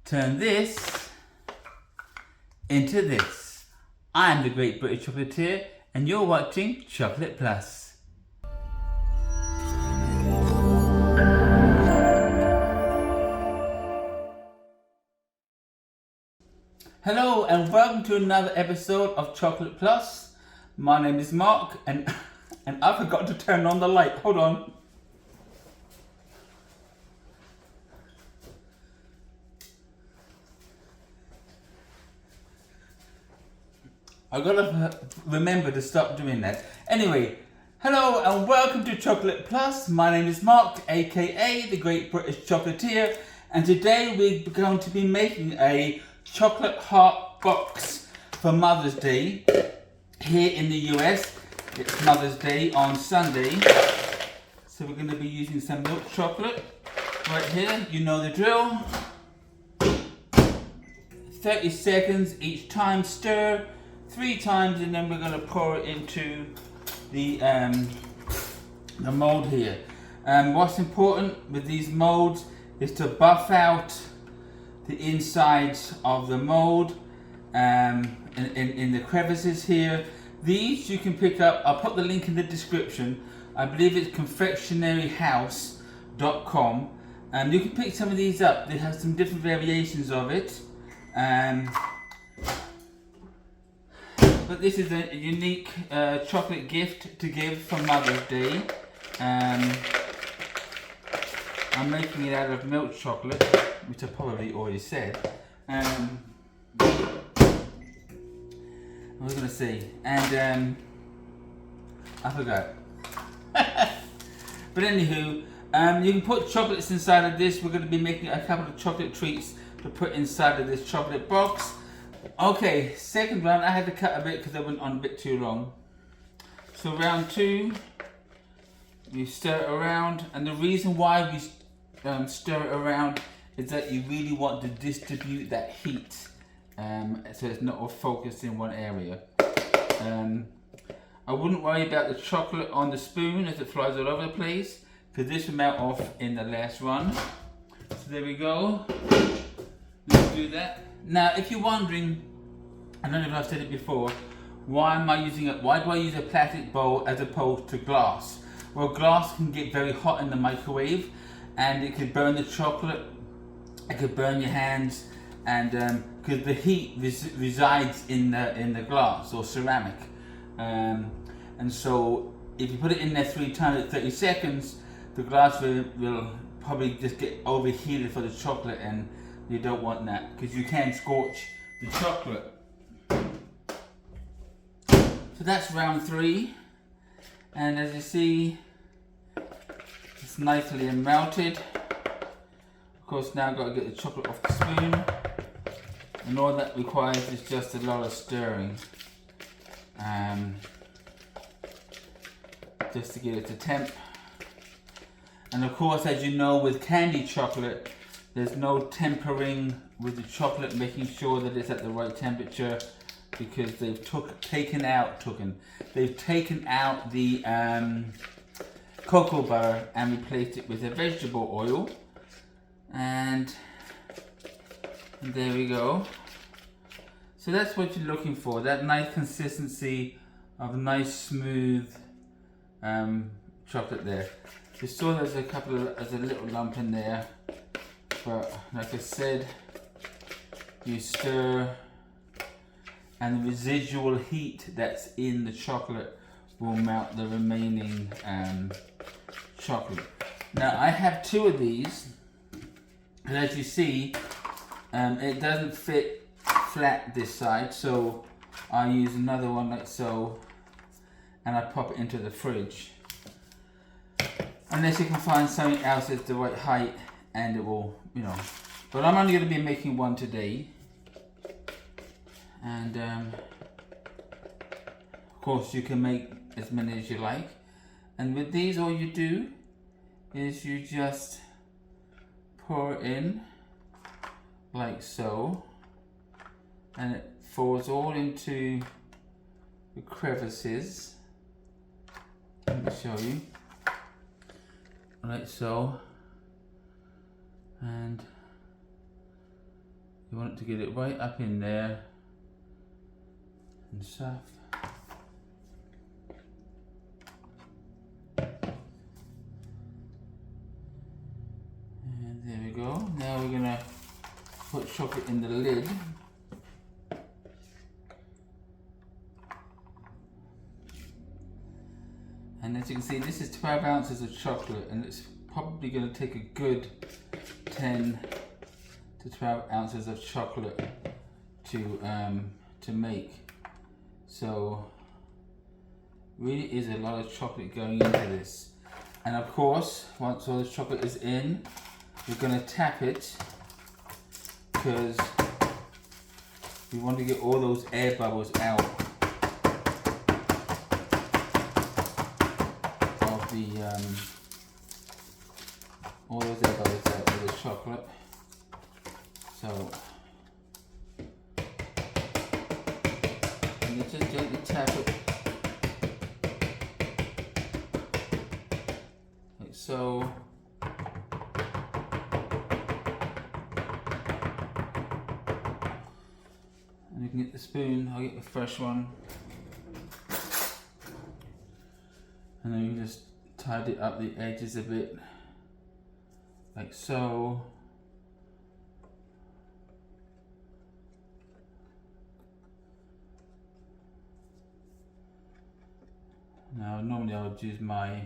turn this into this. I'm the Great British Chocolatier and you're watching Chocolate Plus. Hello and welcome to another episode of Chocolate Plus. My name is Mark and I forgot to turn on the light. Hold on. I gotta remember to stop doing that. Anyway, hello and welcome to Chocolate Plus. My name is Mark, aka the Great British Chocolatier, and today we're going to be making a chocolate heart box for Mother's Day. Here in the US, it's Mother's Day on Sunday, so we're going to be using some milk chocolate right here. You know the drill. 30 seconds each time, stir 3 times, and then we're going to pour it into the mold here. What's important with these molds is to buff out the insides of the mold in the crevices here. These you can pick up, I'll put the link in the description. I believe it's confectionaryhouse.com. You can pick some of these up. They have some different variations of it. But this is a unique chocolate gift to give for Mother's Day. I'm making it out of milk chocolate, which I probably already said. What was I going to say? And I forgot. But anywho, you can put chocolates inside of this. We're going to be making a couple of chocolate treats to put inside of this chocolate box. Okay, second round, I had to cut a bit because I went on a bit too long. So round 2, you stir it around, and the reason why we stir it around is that you really want to distribute that heat, so it's not all focused in one area. I wouldn't worry about the chocolate on the spoon as it flies all over the place, because this will melt off in the last run. So there we go. Let's do that. Now, if you're wondering, I don't know if I've said it before, why do I use a plastic bowl as opposed to glass? Well, glass can get very hot in the microwave, and it could burn the chocolate, it could burn your hands, and because the heat resides in the glass or ceramic, and so if you put it in there 3 times at 30 seconds, the glass will probably just get overheated for the chocolate, and you don't want that because you can scorch the chocolate. So that's round 3, and as you see, it's nicely melted. Of course, now I've got to get the chocolate off the spoon, and all that requires is just a lot of stirring, just to get it to temp. And of course, as you know, with candy chocolate, there's no tempering with the chocolate, making sure that it's at the right temperature, because they've taken out the cocoa butter and replaced it with a vegetable oil. And there we go. So that's what you're looking for, that nice consistency of nice smooth chocolate there. You saw there's a little lump in there, but like I said, you stir, and the residual heat that's in the chocolate will melt the remaining chocolate. Now I have 2 of these, and as you see, it doesn't fit flat this side, so I use another one like so, and I pop it into the fridge. Unless you can find something else that's the right height, and it will, but I'm only going to be making 1 today. And of course you can make as many as you like, and with these all you do is you just pour it in like so, and it falls all into the crevices. Let me show you, like so, and You want it to get it right up in there and soft. And there we go. Now we're gonna put chocolate in the lid. And as you can see, this is 12 ounces of chocolate, and it's probably going to take a good 10 to 12 ounces of chocolate to make. So really is a lot of chocolate going into this. And of course, once all the chocolate is in, we're going to tap it, because we want to get all those air bubbles out of the all those air bubbles out of the chocolate. So and you just gently tap it like so. And you can get the spoon. I'll get the fresh one. And then you can just tidy up the edges a bit, like so. Now normally I would use my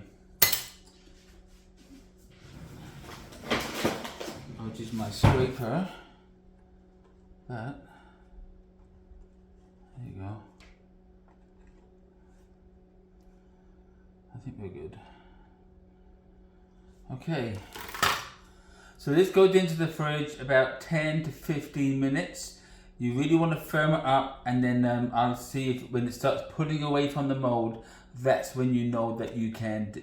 scraper, but there you go. I think we're good. Okay, so this goes into the fridge about 10 to 15 minutes. You really want to firm it up, and then I'll see if when it starts pulling away from the mold, that's when you know that you can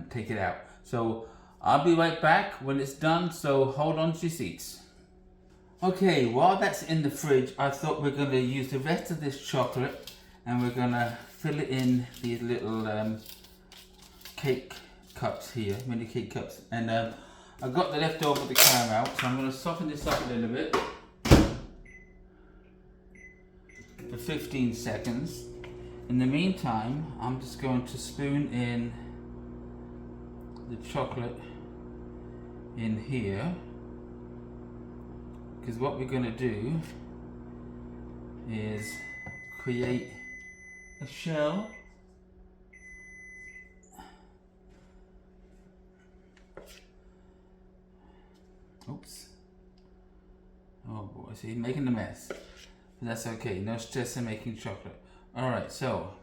take it out. So I'll be right back when it's done, so hold on to your seats. Okay, while that's in the fridge, I thought we're going to use the rest of this chocolate, and we're going to fill it in these little cake cups here, mini cake cups. And I've got the leftover of the caramel, so I'm going to soften this up a little bit for 15 seconds. In the meantime, I'm just going to spoon in the chocolate in here, because what we're going to do is create a shell. Oops. Oh boy, see, making a mess. But that's okay, no stress in making chocolate. Alright, so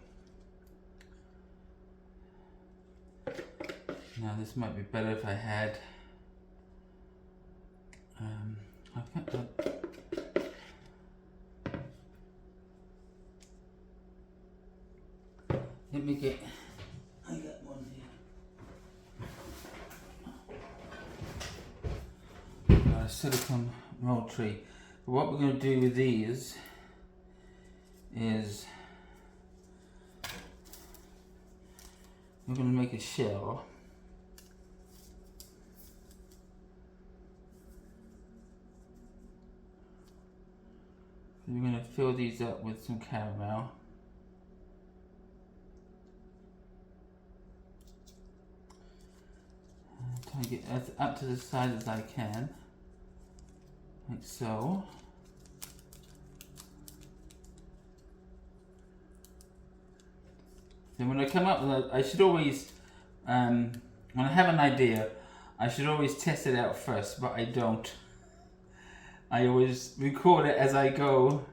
now this might be better if I had let me get, I got one here. Got a silicone mold tray. But what we're going to do with these is we're going to make a shell. We're going to fill these up with some caramel. Try to get as up to the side as I can, like so. Then when I come up with that, I should always, when I have an idea, I should always test it out first, but I don't. I always record it as I go,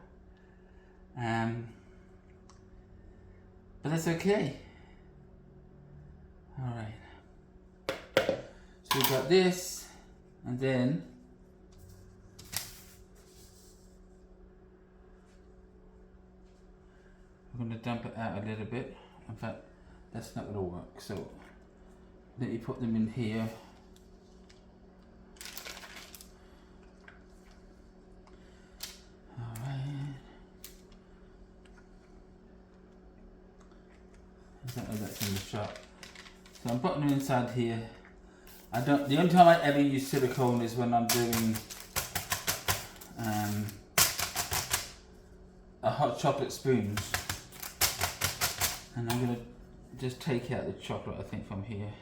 but that's okay. Alright, so we've got this, and then we're going to dump it out a little bit. In fact, that's not going to work, so let me put them in here. That's in the shop. So I'm putting them inside here. The only time I ever use silicone is when I'm doing hot chocolate spoons, and I'm gonna just take out the chocolate, I think, from here,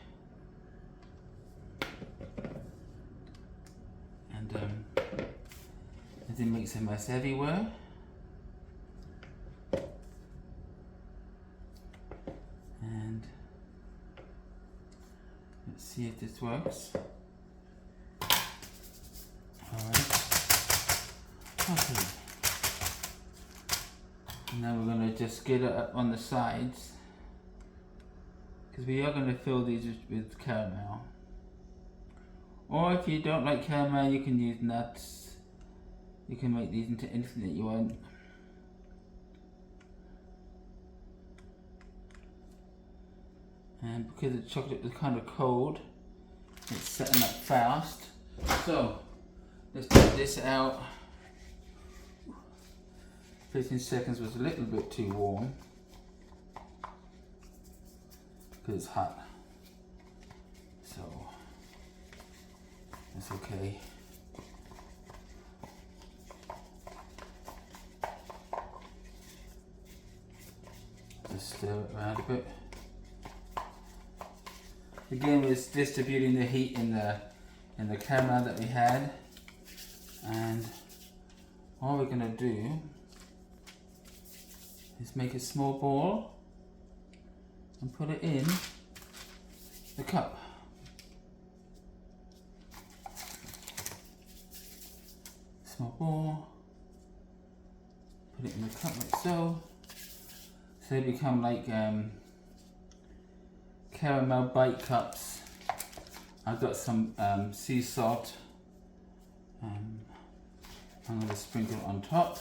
and it makes a mess everywhere. And let's see if this works. Alright. Okay. Now we're going to just get it up on the sides, because we are going to fill these with caramel. Or if you don't like caramel, you can use nuts. You can make these into anything that you want. And because the chocolate is kind of cold, it's setting up fast. So let's take this out. 15 seconds was a little bit too warm because it's hot, so that's okay. Just stir it around a bit. Again, we're distributing the heat in the caramel that we had, and all we're going to do is make a small ball and put it in the cup. Small ball, put it in the cup like so. So they become like caramel bite cups. I've got some sea salt. I'm going to sprinkle it on top.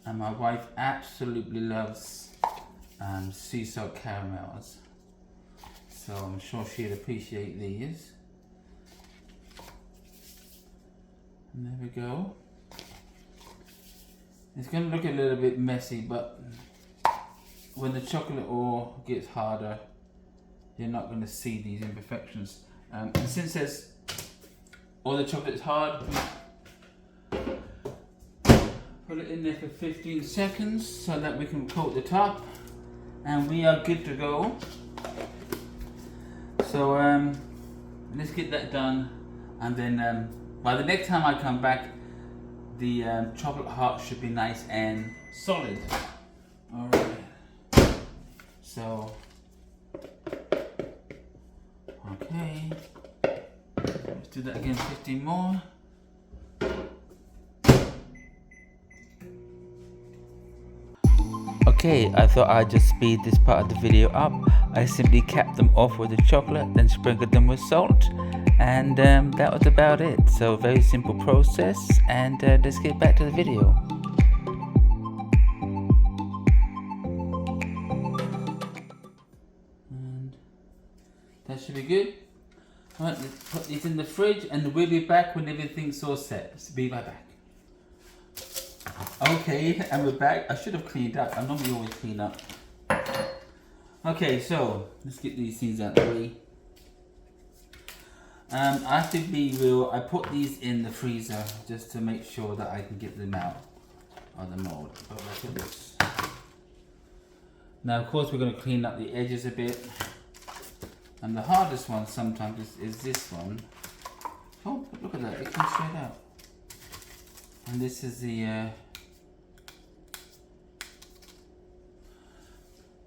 And my wife absolutely loves sea salt caramels, so I'm sure she'd appreciate these. And there we go. It's going to look a little bit messy, but when the chocolate ore gets harder, you're not going to see these imperfections. And since there's all the chocolate is hard, put it in there for 15 seconds so that we can coat the top, and we are good to go. So let's get that done, and then by the next time I come back, the chocolate heart should be nice and solid. Alright, so okay, let's do that again, 15 more. Okay, I thought I'd just speed this part of the video up. I simply capped them off with the chocolate, then sprinkled them with salt, and that was about it. So very simple process, and let's get back to the video. And that should be good. Alright, let's put these in the fridge, and we'll be back when everything's all set. So be right back. Okay, and we're back. I should have cleaned up. I normally always clean up. Okay, so let's get these things out of the way. I have to be real. I put these in the freezer just to make sure that I can get them out of the mold. Oh, look at this. Now, of course, we're going to clean up the edges a bit. And the hardest one sometimes is this one. Oh, look at that. It comes straight out. And this is the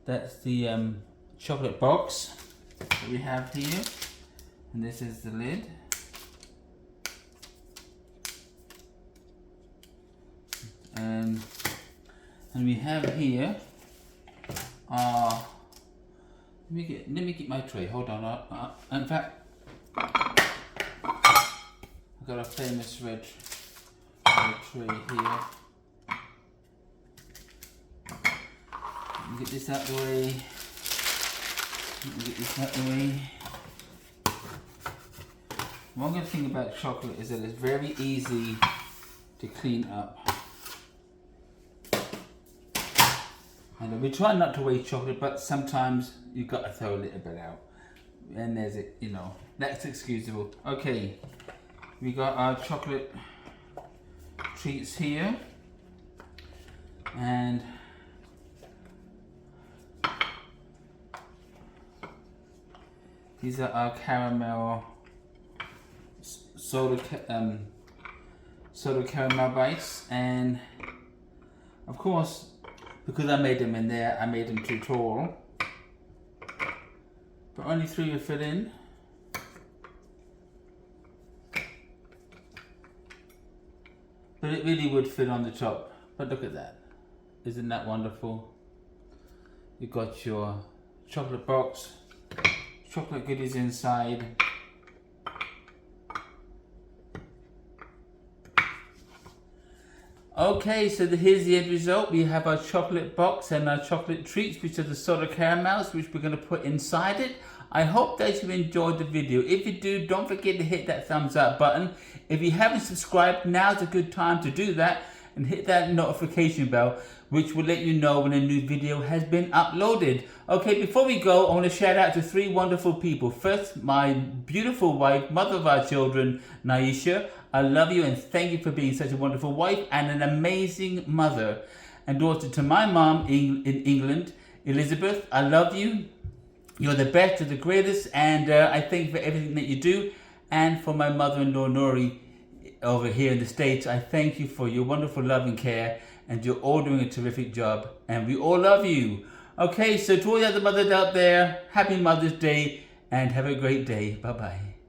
that's the chocolate box that we have here, and this is the lid. And we have here let me get my tray. Hold on. In fact, I've got a famous red tray here. Get this out of the way. Get this out of the way. One good thing about chocolate is that it's very easy to clean up. And we try not to waste chocolate, but sometimes you've got to throw a little bit out. And there's it, you know, that's excusable. Okay, we got our chocolate treats here, and these are our caramel soda caramel bites, and of course, because I made them in there, I made them too tall, but only 3 will fit in. But it really would fit on the top. But look at that. Isn't that wonderful? You got your chocolate box, chocolate goodies inside. Okay, so here's the end result. We have our chocolate box and our chocolate treats, which are the soda caramels, which we're going to put inside it. I hope that you enjoyed the video. If you do, don't forget to hit that thumbs up button. If you haven't subscribed, now's a good time to do that, and hit that notification bell, which will let you know when a new video has been uploaded. Okay, before we go, I want to shout out to 3 wonderful people. First, my beautiful wife, mother of our children, Naisha. I love you and thank you for being such a wonderful wife and an amazing mother. And daughter to my mom in England, Elizabeth. I love you. You're the best, you're the greatest, and I thank you for everything that you do. And for my mother-in-law, Nori, over here in the States, I thank you for your wonderful love and care, and you're all doing a terrific job, and we all love you. Okay, so to all the other mothers out there, happy Mother's Day, and have a great day. Bye-bye.